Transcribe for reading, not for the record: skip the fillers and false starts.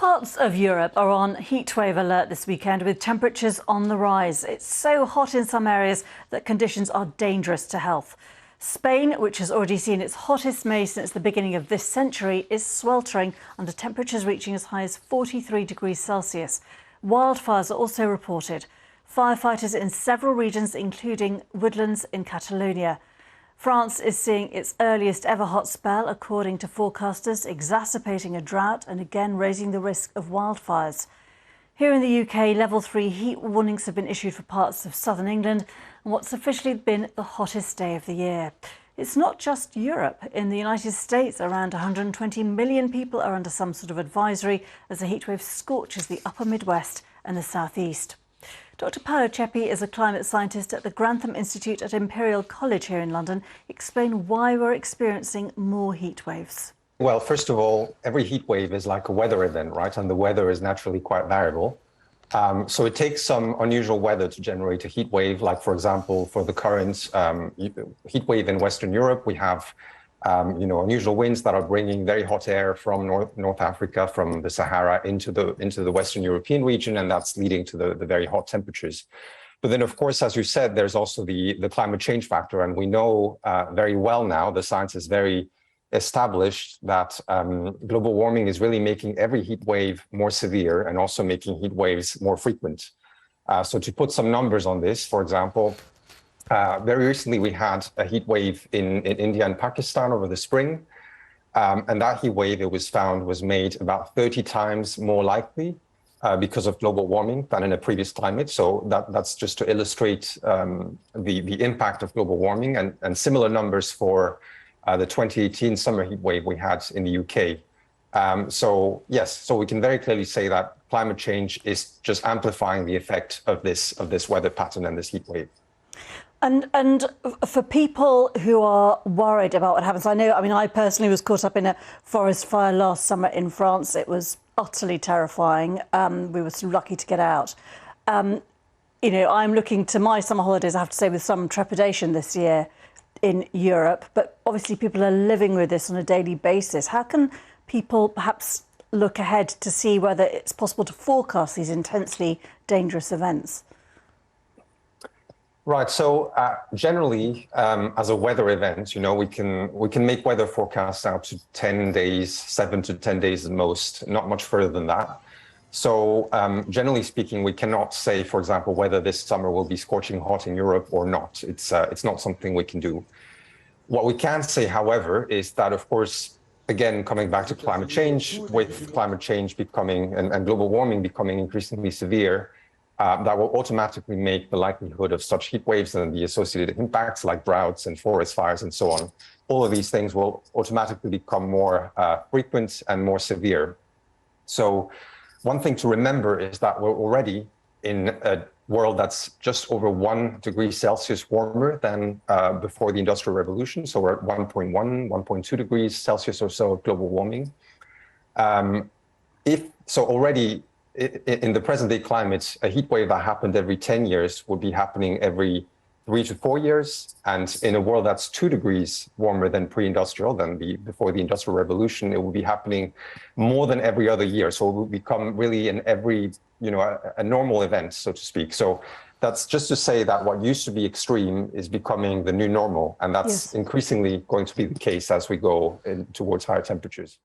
Parts of Europe are on heatwave alert this weekend with temperatures on the rise. It's so hot in some areas that conditions are dangerous to health. Spain, which has already seen its hottest May since the beginning of this century, is sweltering under temperatures reaching as high as 43 degrees Celsius. Wildfires are also reported. Firefighters in several regions, including woodlands in Catalonia. France is seeing its earliest ever hot spell, according to forecasters, exacerbating a drought and again raising the risk of wildfires. Here in the UK, level 3 heat warnings have been issued for parts of southern England and what's officially been the hottest day of the year. It's not just Europe. In the United States, around 120 million people are under some sort of advisory as the heatwave scorches the upper Midwest and the southeast. Dr. Paolo Ceppi is a climate scientist at the Grantham Institute at Imperial College here in London. Explain why we're experiencing more heat waves. Well, first of all, every heat wave is like a weather event, right? And the weather is naturally quite variable. So it takes some unusual weather to generate a heat wave. Like, for example, for the current heat wave in Western Europe, we have unusual winds that are bringing very hot air from North Africa, from the Sahara into the Western European region, and that's leading to the very hot temperatures. But then, of course, as you said, there's also the climate change factor, and we know very well now, the science is very established that global warming is really making every heat wave more severe and also making heat waves more frequent. So to put some numbers on this, for example, very recently, we had a heat wave in India and Pakistan over the spring. And that heat wave, it was found, was made about 30 times more likely because of global warming than in a previous climate. So that's just to illustrate the impact of global warming, and similar numbers for the 2018 summer heat wave we had in the UK. So yes, so we can very clearly say that climate change is just amplifying the effect of this weather pattern and this heat wave. And for people who are worried about what happens, I personally was caught up in a forest fire last summer in France. It was utterly terrifying. We were so lucky to get out. I'm looking to my summer holidays, I have to say, with some trepidation this year in Europe. But obviously people are living with this on a daily basis. How can people perhaps look ahead to see whether it's possible to forecast these intensely dangerous events? Right. So generally, as a weather event, we can make weather forecasts out to 10 days, 7 to 10 days at most, not much further than that. So generally speaking, we cannot say, for example, whether this summer will be scorching hot in Europe or not. It's not something we can do. What we can say, however, is that, of course, again, coming back to climate change, with climate change becoming and global warming becoming increasingly severe, that will automatically make the likelihood of such heat waves and the associated impacts like droughts and forest fires and so on, all of these things will automatically become more frequent and more severe. So one thing to remember is that we're already in a world that's just over 1 degree Celsius warmer than before the Industrial Revolution. So we're at 1.1, 1.2 degrees Celsius or so of global warming. Already, in the present day climate, a heat wave that happened every 10 years would be happening every 3 to 4 years. And in a world that's 2 degrees warmer than pre-industrial, before the Industrial Revolution, it will be happening more than every other year. So it will become really a normal event, so to speak. So that's just to say that what used to be extreme is becoming the new normal. And that's increasingly going to be the case as we go towards higher temperatures.